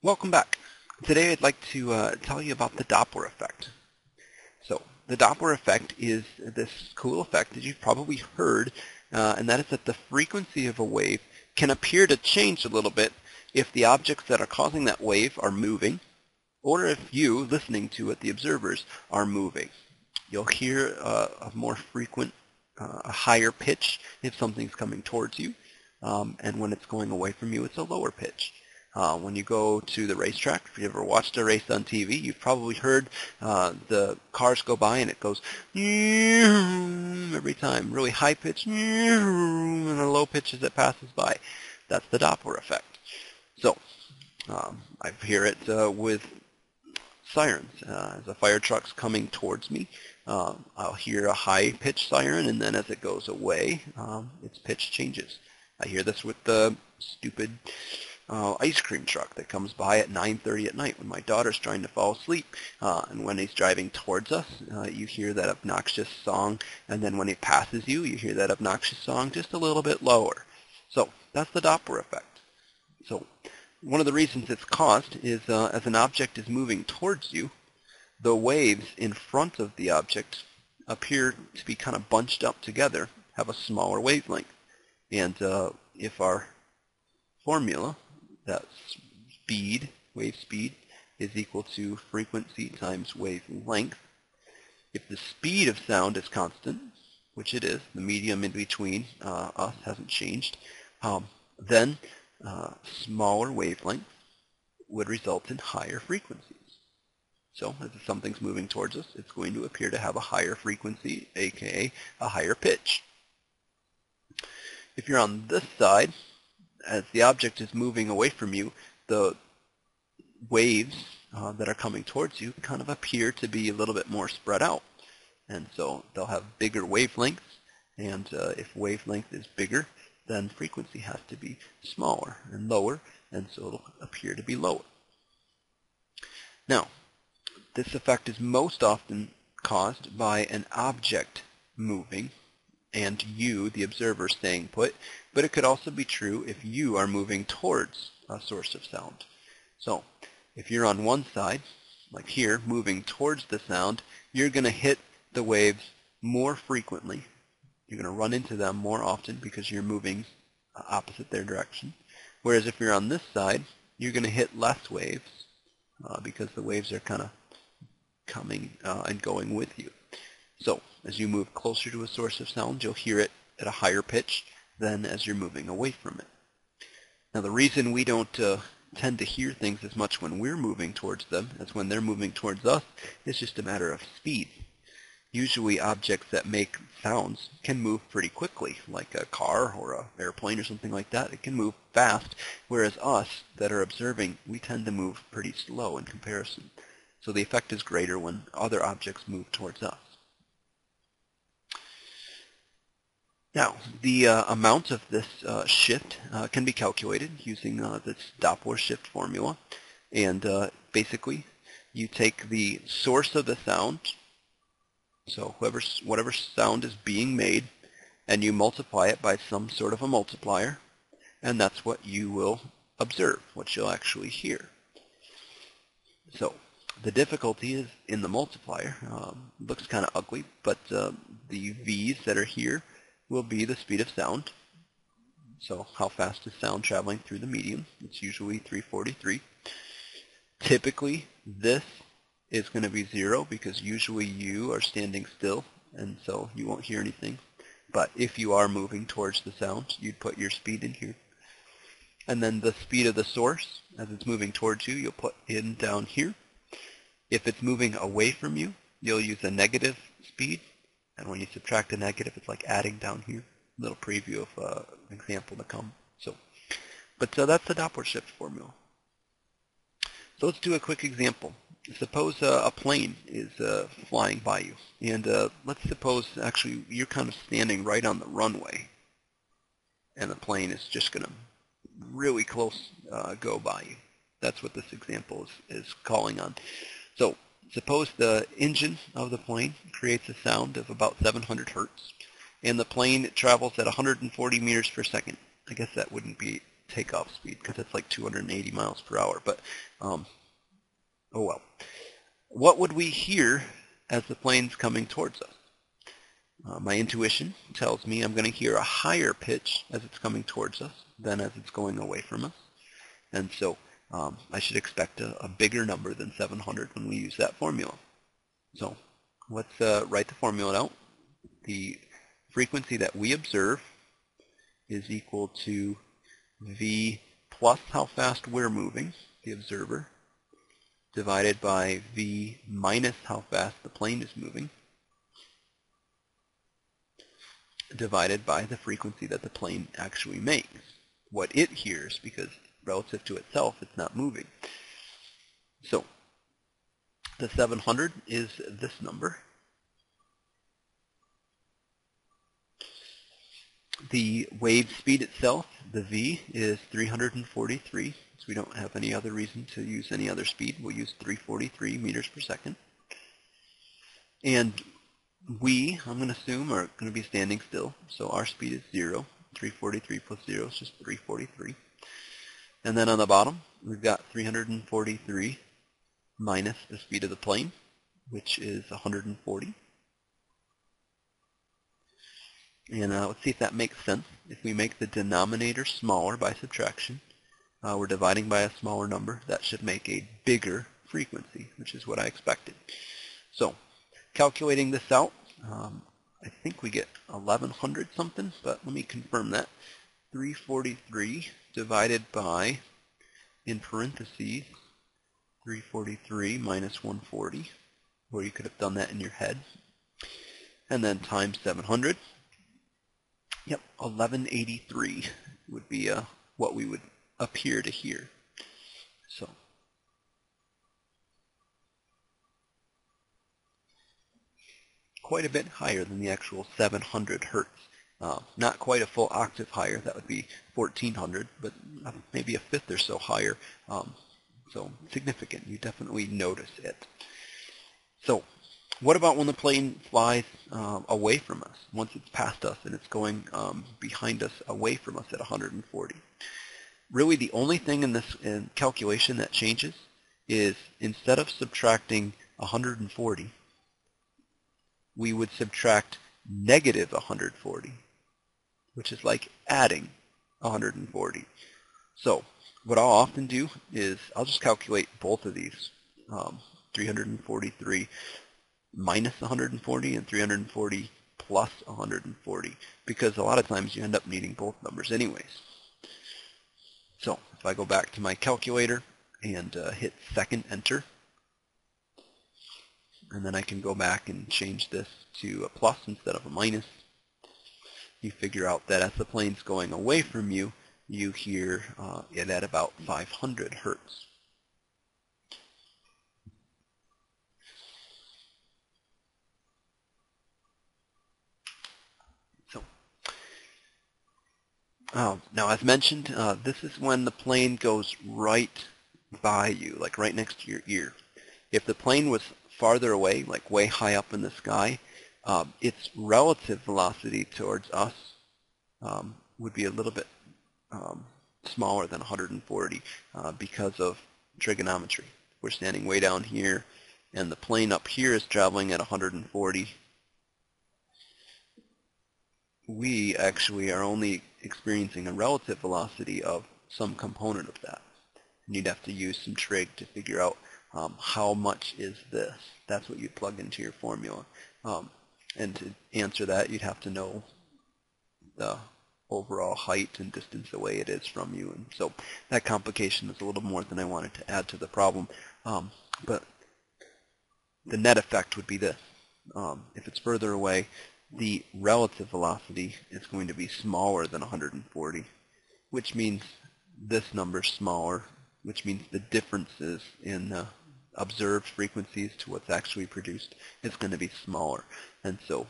Welcome back. Today I'd like to tell you about the Doppler effect. So the Doppler effect is this cool effect that you've probably heard, and that is that the frequency of a wave can appear to change a little bit if the objects that are causing that wave are moving, or if you, listening to it, the observers, are moving. You'll hear a more frequent, a higher pitch if something's coming towards you, and when it's going away from you, it's a lower pitch. When you go to the racetrack, if you ever watched a race on TV, you've probably heard the cars go by and it goes every time, really high pitch and a low pitch as it passes by. That's the Doppler effect. So I hear it with sirens. As a fire truck's coming towards me, I'll hear a high-pitched siren, and then as it goes away, its pitch changes. I hear this with the stupid ice cream truck that comes by at 9:30 at night when my daughter's trying to fall asleep. And when he's driving towards us, you hear that obnoxious song, and then when he passes you, you hear that obnoxious song just a little bit lower. So that's the Doppler effect. So one of the reasons it's caused is as an object is moving towards you, the waves in front of the object appear to be kind of bunched up together, have a smaller wavelength. And if our formula, that speed, wave speed, is equal to frequency times wavelength. If the speed of sound is constant, which it is, the medium in between us hasn't changed, then smaller wavelength would result in higher frequencies. So as something's moving towards us, it's going to appear to have a higher frequency, aka a higher pitch. If you're on this side, as the object is moving away from you, the waves that are coming towards you kind of appear to be a little bit more spread out. And so they'll have bigger wavelengths, and if wavelength is bigger, then frequency has to be smaller and lower, and so it'll appear to be lower. Now, this effect is most often caused by an object moving and you, the observer, staying put, but it could also be true if you are moving towards a source of sound. So if you're on one side, like here, moving towards the sound, you're going to hit the waves more frequently. You're going to run into them more often because you're moving opposite their direction. Whereas if you're on this side, you're going to hit less waves because the waves are kind of coming and going with you. So as you move closer to a source of sound, you'll hear it at a higher pitch than as you're moving away from it. Now the reason we don't tend to hear things as much when we're moving towards them as when they're moving towards us is just a matter of speed. Usually objects that make sounds can move pretty quickly, like a car or an airplane or something like that. It can move fast, whereas us that are observing, we tend to move pretty slow in comparison. So the effect is greater when other objects move towards us. Now, the amount of this shift can be calculated using this Doppler shift formula. And basically, you take the source of the sound, so whatever sound is being made, and you multiply it by some sort of a multiplier, and that's what you will observe, what you'll actually hear. So the difficulty is in the multiplier. It looks kind of ugly, but the V's that are here will be the speed of sound. So how fast is sound traveling through the medium? It's usually 343. Typically, this is going to be 0 because usually you are standing still, and so you won't hear anything. But if you are moving towards the sound, you'd put your speed in here. And then the speed of the source, as it's moving towards you, you'll put in down here. If it's moving away from you, you'll use a negative speed. And when you subtract a negative, it's like adding down here. A little preview of an example to come. But that's the Doppler shift formula. So let's do a quick example. Suppose a plane is flying by you. And let's suppose actually you're kind of standing right on the runway. And the plane is just going to really close go by you. That's what this example is calling on. So suppose the engine of the plane creates a sound of about 700 hertz, and the plane travels at 140 meters per second. I guess that wouldn't be takeoff speed because it's like 280 miles per hour. But oh well. What would we hear as the plane's coming towards us? My intuition tells me I'm going to hear a higher pitch as it's coming towards us than as it's going away from us. And so I should expect a bigger number than 700 when we use that formula. So let's write the formula out. The frequency that we observe is equal to v plus how fast we're moving, the observer, divided by v minus how fast the plane is moving, divided by the frequency that the plane actually makes, what it hears, because relative to itself it's not moving. So the 700 is this number. The wave speed itself, the v, is 343, so we don't have any other reason to use any other speed. We'll use 343 meters per second. And we, I'm going to assume, are going to be standing still, so our speed is 0. 343 plus 0 is just 343. And then on the bottom, we've got 343 minus the speed of the plane, which is 140. And let's see if that makes sense. If we make the denominator smaller by subtraction, we're dividing by a smaller number. That should make a bigger frequency, which is what I expected. So, calculating this out, I think we get 1100 something, but let me confirm that. 343 divided by, in parentheses, 343 minus 140, or you could have done that in your head, and then times 700. Yep, 1183 would be what we would appear to hear. So, quite a bit higher than the actual 700 hertz. Not quite a full octave higher, that would be 1400, but maybe a fifth or so higher. So significant, you definitely notice it. So what about when the plane flies away from us, once it's past us and it's going behind us away from us at 140? Really the only thing in this calculation that changes is instead of subtracting 140, we would subtract negative 140, which is like adding 140. So what I'll often do is I'll just calculate both of these, 343 minus 140 and 340 plus 140, because a lot of times you end up needing both numbers anyways. So if I go back to my calculator and hit second enter, and then I can go back and change this to a plus instead of a minus, you figure out that as the plane's going away from you, you hear it at about 500 hertz. So, now as mentioned, this is when the plane goes right by you, like right next to your ear. If the plane was farther away, like way high up in the sky, its relative velocity towards us would be a little bit smaller than 140 because of trigonometry. We're standing way down here, and the plane up here is traveling at 140. We actually are only experiencing a relative velocity of some component of that. And you'd have to use some trig to figure out how much is this. That's what you'd plug into your formula. And to answer that, you'd have to know the overall height and distance away it is from you. And so that complication is a little more than I wanted to add to the problem. But the net effect would be this. If it's further away, the relative velocity is going to be smaller than 140, which means this number is smaller, which means the differences in observed frequencies to what's actually produced is going to be smaller. And so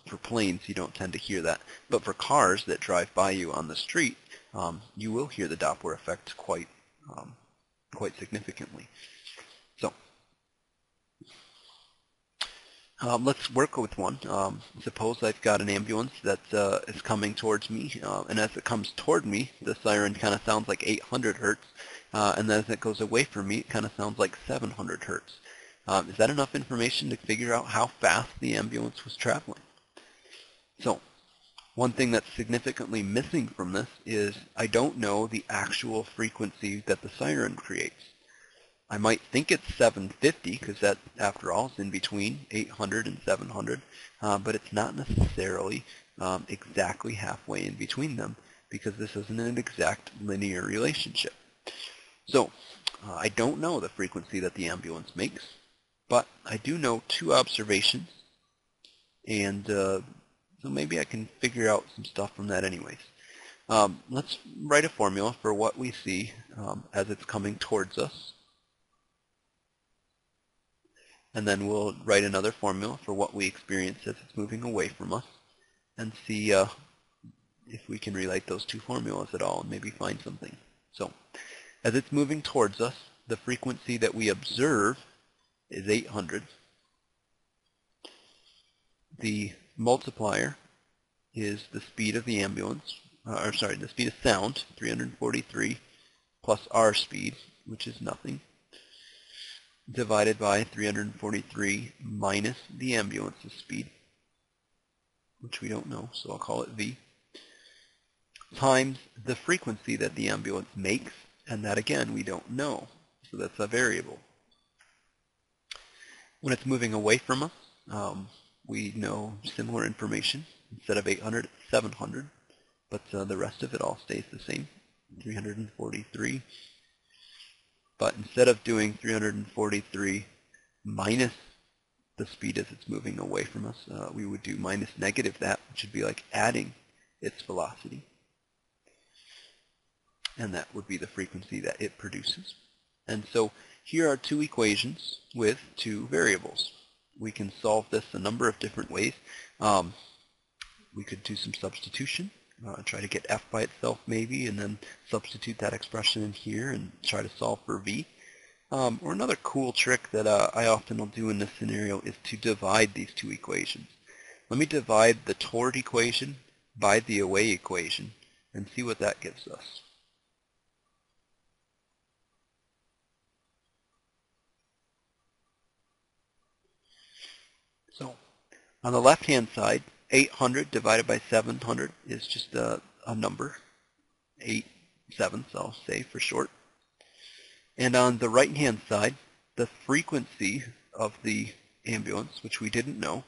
for planes, you don't tend to hear that. But for cars that drive by you on the street, you will hear the Doppler effect quite significantly. So Let's work with one. Suppose I've got an ambulance that is coming towards me, and as it comes toward me, the siren kind of sounds like 800 hertz, and then as it goes away from me, it kind of sounds like 700 hertz. Is that enough information to figure out how fast the ambulance was traveling? So, one thing that's significantly missing from this is I don't know the actual frequency that the siren creates. I might think it's 750 because that, after all, is in between 800 and 700, but it's not necessarily exactly halfway in between them because this isn't an exact linear relationship. So I don't know the frequency that the ambulance makes, but I do know two observations, and so maybe I can figure out some stuff from that anyways. Let's write a formula for what we see as it's coming towards us. And then we'll write another formula for what we experience as it's moving away from us and see if we can relate those two formulas at all and maybe find something. So, as it's moving towards us, the frequency that we observe is 800. The multiplier is the speed of the ambulance, the speed of sound, 343, plus our speed, which is nothing, divided by 343 minus the ambulance's speed, which we don't know, so I'll call it V, times the frequency that the ambulance makes, and that again we don't know, so that's a variable. When it's moving away from us, we know similar information. Instead of 800, it's 700, but the rest of it all stays the same, 343. But instead of doing 343 minus the speed as it's moving away from us, we would do minus negative that, which would be like adding its velocity. And that would be the frequency that it produces. And so here are two equations with two variables. We can solve this a number of different ways. We could do some substitution. Try to get f by itself maybe, and then substitute that expression in here and try to solve for v. Or another cool trick that I often will do in this scenario is to divide these two equations. Let me divide the toward equation by the away equation and see what that gives us. So on the left-hand side, 800 divided by 700 is just a number, 8/7, I'll say for short. And on the right-hand side, the frequency of the ambulance, which we didn't know,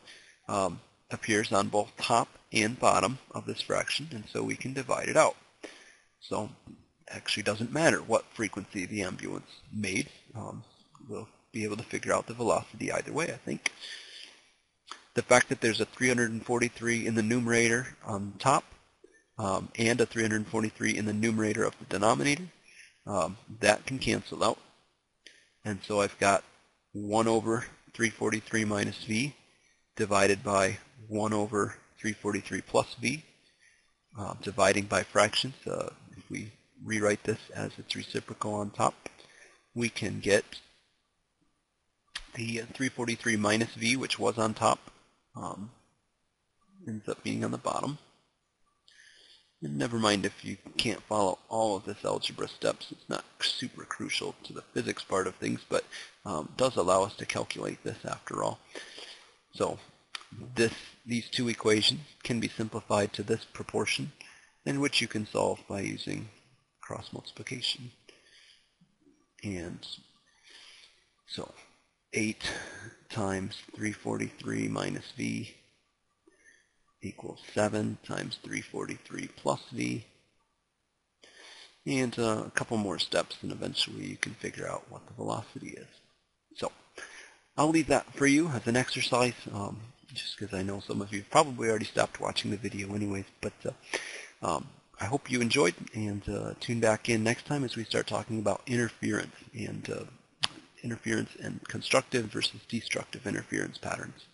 appears on both top and bottom of this fraction, and so we can divide it out. So it actually doesn't matter what frequency the ambulance made. We'll be able to figure out the velocity either way, I think. The fact that there's a 343 in the numerator on top and a 343 in the numerator of the denominator, that can cancel out. And so I've got 1 over 343 minus v divided by 1 over 343 plus v, dividing by fractions. If we rewrite this as its reciprocal on top, we can get the 343 minus v, which was on top, ends up being on the bottom. And never mind if you can't follow all of this algebra steps, it's not super crucial to the physics part of things, but does allow us to calculate this after all. So these two equations can be simplified to this proportion, in which you can solve by using cross multiplication. And so 8 times 343 minus v equals 7 times 343 plus v. And a couple more steps, and eventually you can figure out what the velocity is. So I'll leave that for you as an exercise, just because I know some of you probably already stopped watching the video anyways. But I hope you enjoyed, and tune back in next time as we start talking about interference and constructive versus destructive interference patterns.